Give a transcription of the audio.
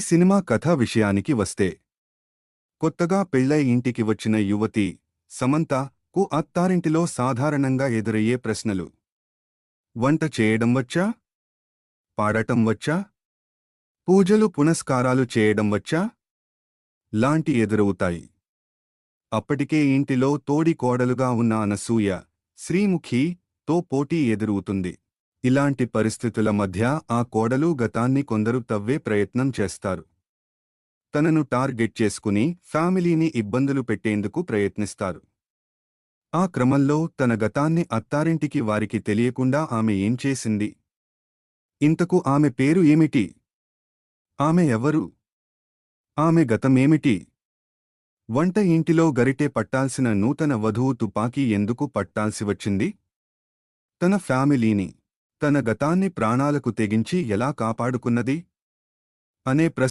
Cinema కథ విషయానికి వస్తే, కొత్తగా పెళ్ళై ఇంటికి వచ్చిన యువతి సమంతకు అత్తారింటిలో సాధారణంగా ఎదురయ్యే ప్రశ్నలు: వంట చేయడం వచ్చా? పాడటం వచ్చా? పూజలు పునస్కారాలు చేయడం వచ్చా? లాంటి ఎదురవుతాయి. అప్పటికే ఇంటిలో తోడి కోడలుగా ఉన్న అనసూయ, శ్రీముఖితో పోటీ ఎదురవుతుంది. ఇలాంటి పరిస్థితుల మధ్య ఆ కోడలు గతాన్ని కొందరు తవ్వే ప్రయత్నం చేస్తారు. తనను టార్గెట్ చేసుకుని ఫ్యామిలీని ఇబ్బందులు పెట్టేందుకు ప్రయత్నిస్తారు. ఆ క్రమంలో తన గతాన్ని అత్తారింటికి వారికి తెలియకుండా ఆమె ఏం చేసింది? ఇంతకు ఆమె పేరు ఏమిటి? ఆమె ఎవరు? ఆమె గతమేమిటి? వంట ఇంటిలో గరిటె పట్టాల్సిన నూతన వధువు తుపాకీ ఎందుకు పట్టాల్సి వచ్చింది? తన ఫ్యామిలీని, తన గతాన్ని ప్రాణాలకు తెగించి ఎలా కాపాడుకున్నది అనే